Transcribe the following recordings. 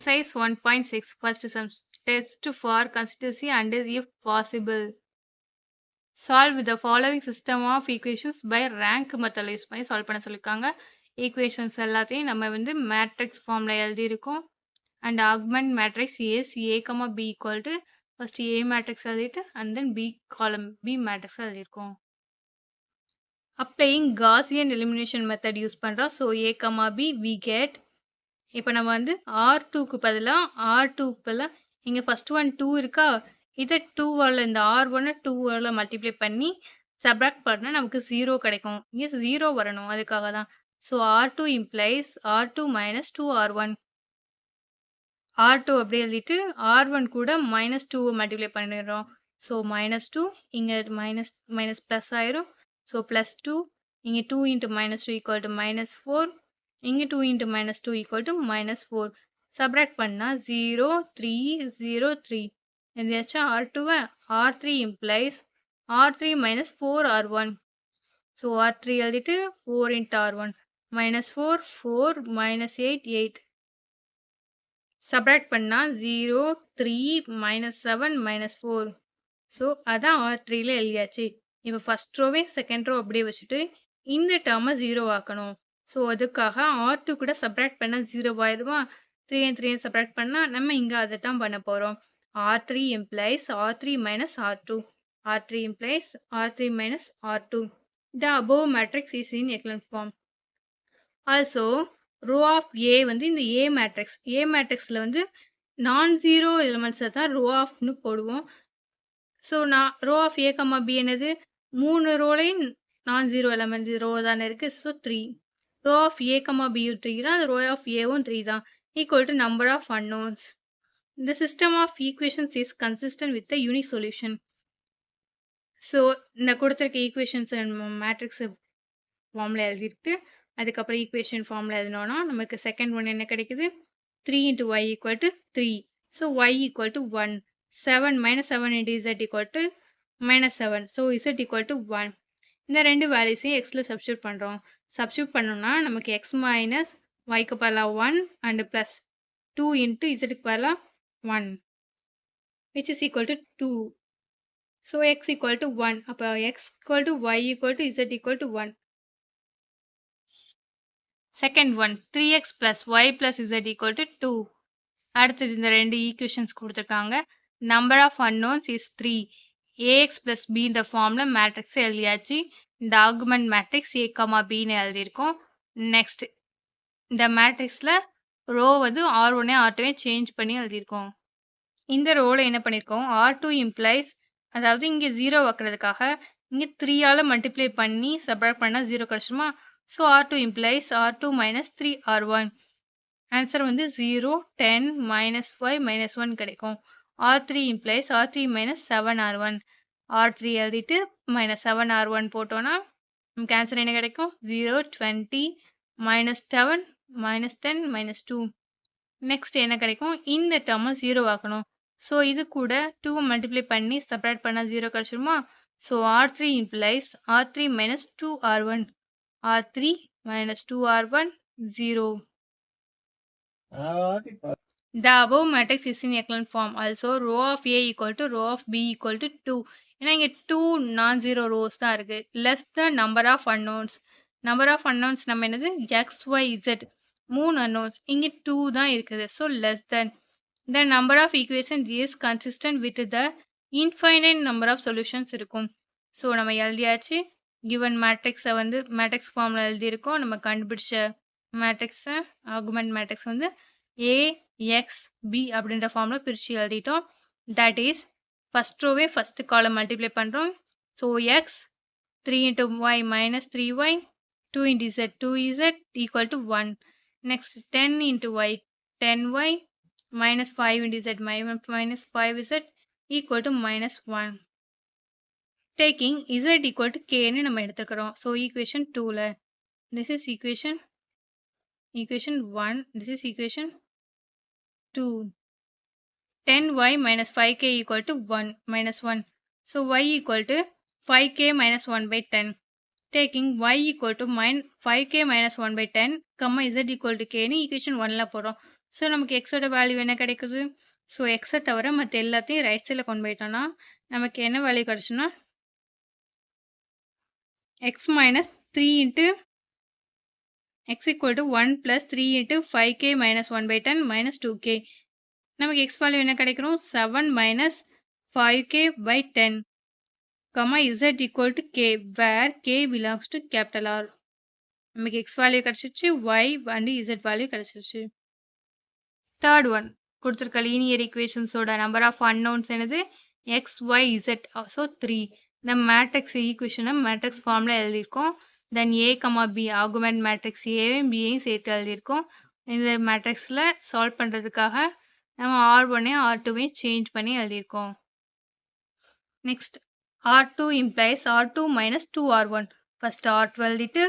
Exercise 1.6 first some test for consistency and if possible. Solve the following system of equations by rank method use பண்ணி solve பண்ண சொல்லியிருக்காங்க. Equations எல்லாத்தையும் நம்ம வந்து matrix ஃபார்மில் எழுதியிருக்கோம். And augment matrix is a, b equal to first a matrix எழுதிட்டு and then b column b matrix எழுதியிருக்கோம். Applying Gaussian elimination method use பண்ணுறோம். So a, b we get இப்போ நம்ம வந்து R2க்கு பதிலாக R2க்கு பதிலாக இங்கே ஃபர்ஸ்ட் ஒன் 2 இருக்கா, இதை 2வால் இந்த R1 2வால் மல்டிப்ளை பண்ணி சப்ராக்ட் பண்ணால் நமக்கு 0 கிடைக்கும். இங்கே 0 வரணும், அதுக்காக தான். So R2 implies R2 minus 2R1. R2 அப்படி எழுதிட்டு R1 கூட -2 மல்டிப்ளை பண்ணிடுறோம். ஸோ -2 இங்கே மைனஸ் ப்ளஸ் ஆயிரும். ஸோ +2 இங்கே 2 into -2 equal to -4. இங்கே 2 into -2 equal to -4. சப்ராக்ட் பண்ணால் 0 3 0 3. எதாச்சும் R2 R3 implies R3 minus 4R1. So R3 எழுதிட்டு 4 into R1 -4 4 -8 8. சப்ராக்ட் பண்ணால் 0 3 -7 -4. ஸோ அதான் R3ல எழுதியாச்சு. இப்போ ஃபர்ஸ்ட் ரோவே செகண்ட் ரோ அப்படியே வச்சுட்டு இந்த டேர்மை 0 ஆக்கணும். ஸோ அதுக்காக R2 கூட சப்ராக்ட் பண்ணால் 0 ஆயிடுமா, 3 and 3 சப்ராக்ட் பண்ணால் நம்ம இங்கே அதை தான் பண்ண போகிறோம். R3 implies R3 minus R2. R3 implies R3 minus R2. The above matrix is in echelon form. Also, row of A வந்து இந்த A matrix. A matrixல வந்து non-zero elements தான் row ofனு போடுவோம். So row of A, B என்னது 3 ரோலையும் non-zero element row தானே இருக்குது. So 3. row of A, B 3 தான், row of Aவும் 3 தான், equal to number of unknowns. The system of equations is consistent with the unique solution. So இந்த கொடுத்துருக்க equations matrix ஃபார்மில் எழுதிட்டு அதுக்கப்புறம் ஈக்குவேஷன் ஃபார்மில் எழுதினோன்னா நமக்கு செகண்ட் ஒன் என்ன கிடைக்குது, 3 into y equal to 3. So y equal to 1. 7 minus 7 into z equal to -7. So z equal to 1. இந்த ரெண்டு வேல்யூஸையும் எக்ஸில் சப்ஸ்டியூட் பண்ணுறோம். சப்ஸ்டியூட் பண்ணோம்னா நமக்கு x minus yக்கு பதிலாக 1 and plus 2 into zக்கு பதிலாக 1 which is equal to 2. So x equal to 1. அப்போ x equal to y equal to z equal to 1. Second one 3x plus y plus z equal to 2. அடுத்தது இந்த ரெண்டு equations கொடுத்துருக்காங்க. Number of unknowns is 3. ax plus b இந்த ஃபார்மில் matrix எழுதியாச்சு. இந்த augment matrix a, bன்னு எழுதியிருக்கோம். நெக்ஸ்ட் இந்த மேட்ரிக்ஸில் ரோ வந்து R1 R2 சேஞ்ச் பண்ணி எழுதியிருக்கோம். இந்த ரோவில் என்ன பண்ணியிருக்கோம், R2 implies அதாவது இங்கே 0 வைக்கிறதுக்காக இங்கே 3ஆல் மல்டிப்ளை பண்ணி சப்ராக்ட் பண்ணால் 0 கிடச்சிருமா. So R2 implies R2 minus 3R1. Answer வந்து 0 10 -5 -1 கிடைக்கும். R3 implies R3 minus 7R1. R3 எழுதிட்டு -7R1 போட்டோன்னா நமக்கு ஆன்சர் என்ன கிடைக்கும், 0 20 -7 -10 -2. நெக்ஸ்ட் என்ன கிடைக்கும், இந்த டேர்மை 0 ஆக்கணும். ஸோ இது கூட 2 மல்டிப்ளை பண்ணி செப்பரேட் பண்ணால் 0 கிடச்சிருமா. So R3 implies R3 minus 2R1. R3 minus 2R1 0. The above matrix is in echelon form. Also, row of A equal to row of B equal to 2. ஏன்னா இங்கே 2 non-zero rows தான் இருக்குது. Less the number of unknowns. Number of unknowns நம்ம என்னது x, y, z 3 unknowns. இங்கே 2 தான் இருக்குது. So less than. The number of equations is consistent with the infinite number of solutions இருக்கும். ஸோ நம்ம எழுதியாச்சு. கிவன் மேட்ரிக்ஸை வந்து மேட்ரிக்ஸ் ஃபார்மில் எழுதியிருக்கோம். நம்ம கண்டுபிடிச்ச மேட்ரிக்ஸை ஆகுமெண்ட் மேட்ரிக்ஸ் வந்து A, x, b அப்படின்ற ஃபார்மில் பிரித்து எழுதிட்டோம். தட் இஸ் ஃபஸ்ட் ரோவே ஃபஸ்ட்டு காலம் மல்டிப்ளை பண்ணுறோம். ஸோ x 3 into y minus 3y 2 into z 2z equal to 1. Next 10 into y 10y minus 5 into z minus 5z equal to -1. Taking z equal to k ன்னு நம்ம எடுத்துக்கிறோம். So equation 2ல this is equation 1, this is equation 2. 10y minus 5k equal to 1 minus 1. So y equal to 5k minus 1 by 10. Taking y equal to 5k minus 1 by 10, z equal to k ன்னு equation 1ல போகிறோம். So நமக்கு எக்ஸோட value என்ன கிடைக்குது? So எக்ஸை தவிர மற்ற எல்லாத்தையும் ரைட் சைடில் கொண்டு போயிட்டோம்னா நமக்கு என்ன வேல்யூ கிடச்சுன்னா x minus 3 into x equal to 1 plus 3 into 5k minus 1 by 10 minus 2k. நமக்கு x value என்ன கிடைக்கிறோம்? 7 minus 5k by 10, comma z equal to k, where k belongs to capital R. நமக்கு x value கிடைச்சிருச்சு, y and z value கிடைச்சிருச்சு. Third one, கொடுத்திருக்க linear equations ஓட number of unknowns என்னது? x, y, z, so 3. இந்த matrix equation matrix formula எழுதியிருக்கோம். Then a, b augment matrix a-யும் b-யும் சேர்த்து எழுதியிருக்கோம். இந்த மேட்ரிக்ஸில் சால்வ் பண்ணுறதுக்காக நம்ம R1ஐயும் R2ஐயும் சேஞ்ச் பண்ணி எழுதியிருக்கோம். Next R2 implies R2 minus 2R1. First R2 எழுதிட்டு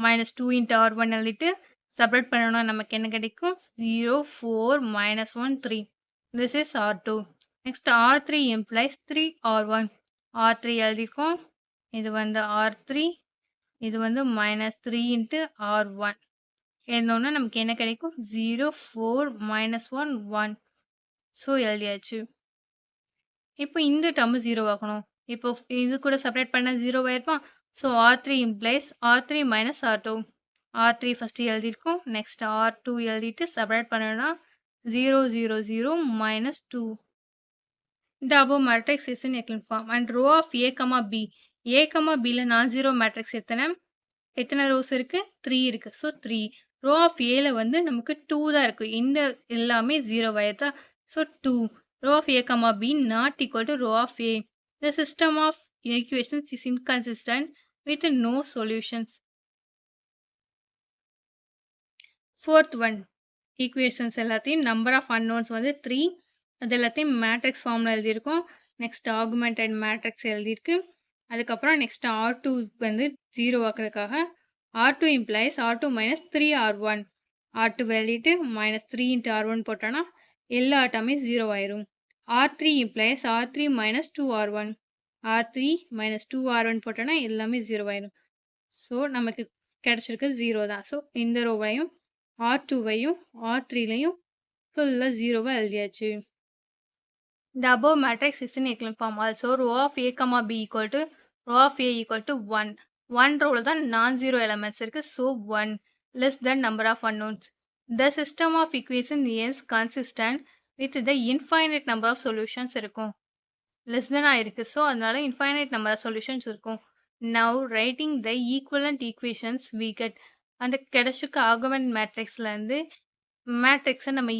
minus 2 into R1 எழுதிட்டு செப்பரேட் பண்ணணும்னா நமக்கு என்ன கிடைக்கும்? 0, 4, minus 1, 3. This is R2. Next R3 implies 3R1. R3 எழுதியிருக்கோம். இது வந்து R3. இது வந்து மைனஸ் 3 இன்ட்டு R1 எழுதணும்னா நமக்கு என்ன கிடைக்கும்? 0, 4, minus 1, 1. ஸோ எழுதியாச்சு. இப்போ இந்த டேர்ம் 0 ஆக்கணும். இப்போ இது கூட செப்பரேட் பண்ண 0 ஆயிருப்பா. So R3 implies R3 minus R2. R3 first எழுதியிருக்கோம். நெக்ஸ்ட் R2 எழுதிட்டு செப்பரேட் பண்ணணும்னா 0, 0, 0, minus 2. The above matrix is in echelon form and row of A, B. A, Bல non-zero matrix எத்தனை ரோஸ் இருக்கு? 3 இருக்கு. ஸோ 3. ரோ ஆஃப் ஏல வந்து நமக்கு 2 தான் இருக்கு. இந்த எல்லாமே 0 ஆயிருதா? So 2. Row of A, B not equal to row of A. The system of equations is inconsistent with no solutions. Fourth one, equations எல்லாத்தையும் number of unknowns வந்து 3. அது எல்லாத்தையும் மேட்ரிக்ஸ் ஃபார்மில் எழுதியிருக்கோம். நெக்ஸ்ட் ஆகுமெண்டட் மேட்ரிக்ஸ் எழுதியிருக்கு. அதுக்கப்புறம் நெக்ஸ்ட் R2 வந்து 0 ஆக்குறதுக்காக R2 implies R2 minus 3R1. R2 எழுதிட்டு மைனஸ் 3 இன்ட்டு R1 போட்டோன்னா எல்லா ஆட்டமே 0 ஆயிரும். R3 implies R3 minus 2R1. R3 minus 2R1 போட்டோன்னா எல்லாமே 0 ஆயிரும். ஸோ நமக்கு கிடைச்சிருக்கு 0 தான். ஸோ இந்த ரோவையும் R2வையும் R3லையும் ஃபுல்லாக 0வா எழுதியாச்சு. The above matrix is in echelon form. Also, row of A, B equal to row of A equal to 1. 1 row தான் non-zero elements இருக்கு. So 1 less than number of unknowns. The system of equation is consistent with the infinite number of solutions இருக்கும். Less than ஆயிருக்கு. So அதனால infinite number of solutions இருக்கும். Now writing the equivalent equations we get. அந்த கிடைச்சிருக்க augment மேட்ரிக்ஸ்ல இருந்து மேட்ரிக்ஸை நம்ம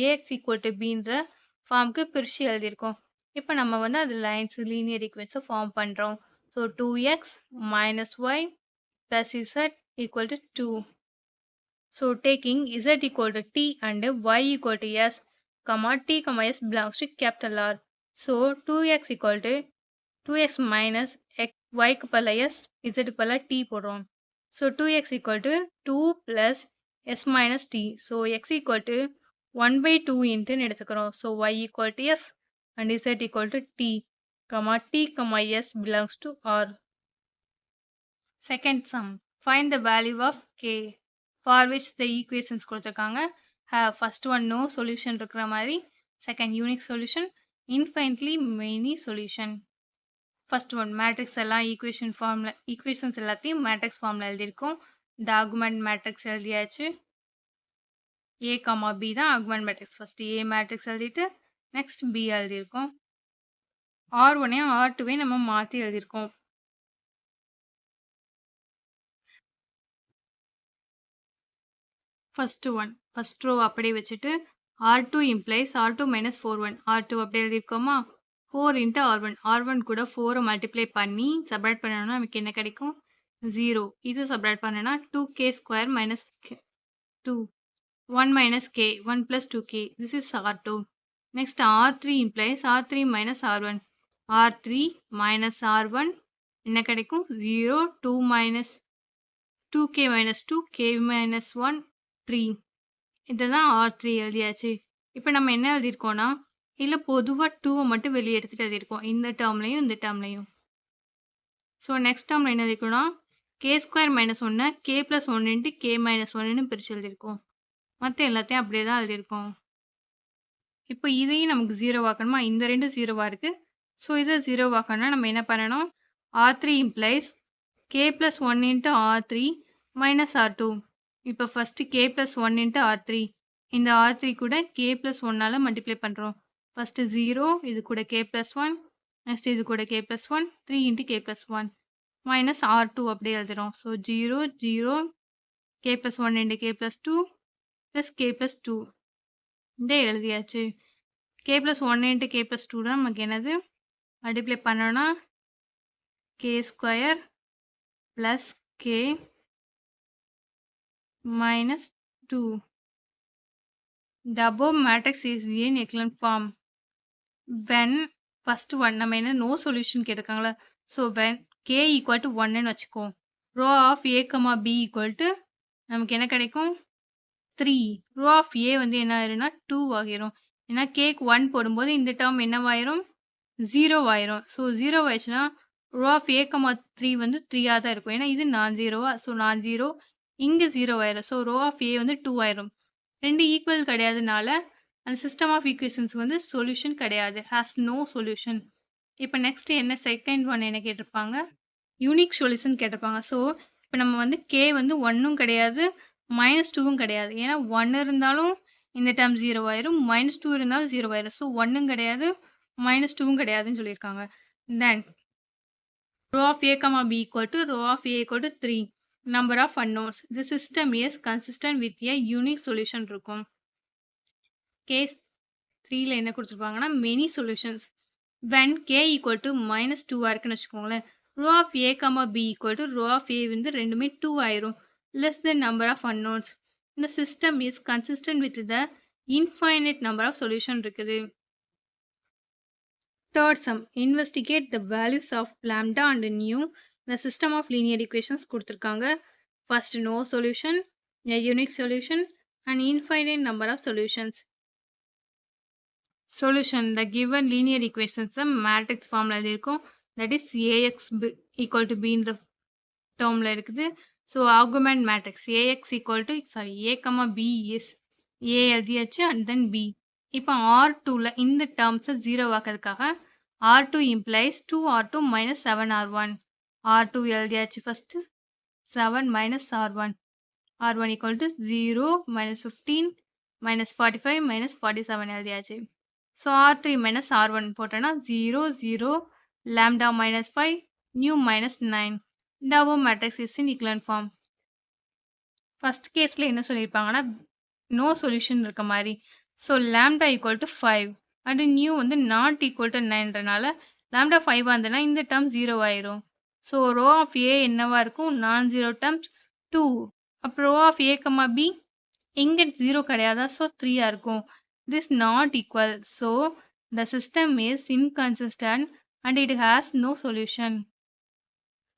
AX equal to Bன்ற ஃபார்முக்கு பிரித்து எழுதியிருக்கோம். இப்போ நம்ம வந்து அது லைன்ஸ் லீனியர் ஈக்குவேஷன்ஸை ஃபார்ம் பண்ணுறோம். So 2x minus y plus z equal to 2. So taking z equal to t and y equal to s, t, s belongs to capital R. So 2x equal to 2x minus x, y க்கு பதிலா s, z க்கு பதிலா t போடுறோம். So 2x equal to 2 plus s minus t. So x equal to 1 by 2 into எடுத்துக்கிறோம். So y equal to s and z equal to t, t, s belongs to R. Second sum. Find the value of k for which the equations கொடுத்திருக்காங்க. First one no solution இருக்கிற மாதிரி. Second unique solution. Infinitely many solution. First one matrix எல்லாம் equations எல்லாத்தையும் matrix formula எழுதியிருக்கோம். The argument matrix எழுதியாச்சு. A, B தான் augment matrix. First A matrix எழுதிட்டு next B எழுதியிருக்கோம். R1ஐயும் R2வையும் நம்ம மாற்றி எழுதியிருக்கோம். ஃபர்ஸ்ட் ரோ அப்படியே வச்சுட்டு R2 implies R2 minus 4, 1. R2 அப்படியே எழுதியிருக்கோமா? 4 into R1. R1 கூட 4 மல்டிப்ளை பண்ணி செப்பரேட் பண்ணணும்னா நமக்கு என்ன கிடைக்கும்? 0. இது செப்பரேட் பண்ணனா 2k square minus 2. 1 minus k, 1 plus 2k. This is R2. Next R3 implies R3 minus R1. R3 minus R1 என்ன கிடைக்கும்? 0, 2 minus 2k minus 2, k minus 1, 3. இதுதான் R3 எழுதியாச்சு. இப்போ நம்ம என்ன எழுதியிருக்கோம்னா இதில் பொதுவாக 2 மட்டும் வெளியே எடுத்துகிட்டு எழுதியிருக்கோம். இந்த டேர்ம்லையும் இந்த டேர்ம்லையும். ஸோ நெக்ஸ்ட் டேர்மில் என்ன எழுதிக்கோன்னா k square minus 1 k plus 1 into k minus 1ன்னு பிரித்து எழுதியிருக்கோம். மத்த எல்லாத்தையும் அப்படியே தான் எழுதியிருக்கோம். இப்போ இதையும் நமக்கு 0 ஆக்கணுமா? இந்த 2 0வா இருக்கு. ஸோ இத 0 ஆக்கணும்னா நம்ம என்ன பண்ணணும்? R3 implies k plus 1 into R3 minus R2. இப்போ first k plus 1 into R3. இந்த R3 கூட k plus 1ஆல மல்டிப்ளை பண்றோம். ஃபர்ஸ்ட் 0 இது கூட k plus 1 நெக்ஸ்ட் இது கூட k plus 1 3 into k plus 1 minus R2 அப்படியே எழுதுறோம். So 0 0 k plus 1 into k plus 2 plus k plus 2 இதை எழுதியாச்சு. k plus 1 into k plus 2 தான் நமக்கு என்னது? மல்டிப்ளை பண்ணோம்னா k square plus k minus 2. The above matrix is in echelon form. When first one நம்ம என்ன no solution கேட்டிருக்காங்களா? So when k equal to 1 ன்னு வச்சுக்கோ. Row of a, b equal to நமக்கு என்ன கிடைக்கும்? 3. Row of a வந்து என்ன ஆயிரும்னா 2 ஆகிரும். ஏன்னா k-க்கு 1 போடும்போது இந்த டேர்ம் என்னவாயிரும்? 0 ஆயிரும். ஸோ 0 ஆயிடுச்சுன்னா row of a, 3 வந்து 3ஆ தான் இருக்கும். ஏன்னா இது நான் ஜீரோவா? ஸோ நான் ஜீரோ இங்க 0 ஆயிரும். ஸோ row of a வந்து 2 ஆயிரும். 2 ஈக்குவல் கிடையாதுனால அந்த சிஸ்டம் ஆஃப் ஈக்குவேஷன்ஸ்க்கு வந்து சொல்யூஷன் கிடையாது. Has no solution. இப்போ நெக்ஸ்ட் என்ன செகண்ட் ஒன் என்ன கேட்டிருப்பாங்க? யூனிக் சொல்யூஷன் கேட்டிருப்பாங்க. ஸோ இப்போ நம்ம வந்து k வந்து 1ம் கிடையாது -2ம் கிடையாது. ஏன்னா 1 இருந்தாலும் இந்த டேர்ம் 0 ஆயிரும். -2 இருந்தாலும் 0 ஆயிரும். ஸோ 1ம் கிடையாது -2ம் கிடையாதுன்னு சொல்லியிருக்காங்க. தென் row of a, b equal to row of a equal to 3. Number of unknowns. The system is consistent with a unique solution இருக்கும். Case 3ல என்ன கொடுத்துருப்பாங்கன்னா many solutions. When k equal to -2 இருக்குன்னு வச்சுக்கோங்களேன். row of a, b equal to row of a வந்து ரெண்டுமே 2 ஆயிரும். Less than number of unknowns. The system is consistent with the infinite number of solution இருக்குது. Third sum. Investigate the values of lambda and nu. The system of linear equations கொடுத்திருக்காங்க. First no solution, a unique solution, and infinite number of solutions. Solution. The given linear equations matrix formula இருக்கும். That is ax equal to b in the termல இருக்குது. So argument matrix ax equal to a, b is a எழுதியாச்சு and then b. இப்போ R2ல இந்த terms 0 ஆக்கிறதுக்காக R2 implies 2R2 minus 7R1. R2 எழுதியாச்சு first 7 minus R1. R1 equal to 0 minus 15 minus 45 minus 47 எழுதியாச்சு. So R3 minus R1 போட்டோன்னா 0 0 lambda minus 5 nu minus 9. The above matrix is in echelon form. First caseல என்ன சொல்லியிருப்பாங்கன்னா no solution இருக்க மாதிரி. So lambda equal to 5 and nu வந்து not equal to 9ன்றனால lambda 5 வந்ததுன்னா இந்த term 0 ஆயிரும். So row of a என்னவா இருக்கும்? நான் ஜீரோ terms 2. அப்போ row of a, b இங்க 0 கிடையாதா? So 3ஆ இருக்கும். This not equal. So the system is inconsistent and it has no solution.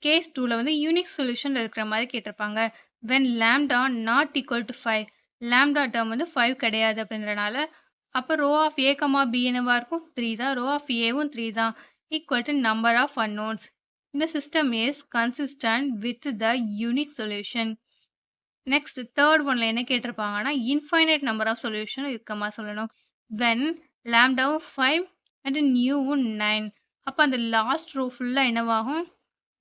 Case 2ல வந்து unique solution இருக்கிற மாதிரி கேட்டிருப்பாங்க. When lambda not equal to 5. lambda term வந்து 5 கிடையாது அப்படின்றனால அப்போ row of a, b என்னவா இருக்கும்? 3 தான். row of aவும் 3 தான். Equal to number of unknowns. The system is consistent with the unique solution. Next third oneல என்ன கேட்டிருப்பாங்கன்னா infinite number of solution இருக்க மாதிரி சொல்லணும். When lambdaவும் 5 and nuவும் 9. அப்போ அந்த லாஸ்ட் row ஃபுல்லாக என்னவாகும்?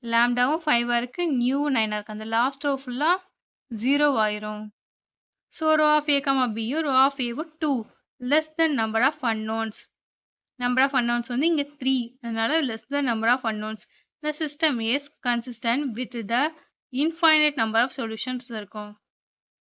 lambdaவும் 5ஆ இருக்கு nuவும் 9ஆ இருக்கு. அந்த லாஸ்ட் row ஃபுல்லாக 0 ஆயிரும். So row of a, bயும் row of aவும் 2. Less than number of unknowns. Number of unknowns வந்து இங்க 3. அதனால less than number of unknowns. The system is consistent with the infinite number of solutions இருக்கும்.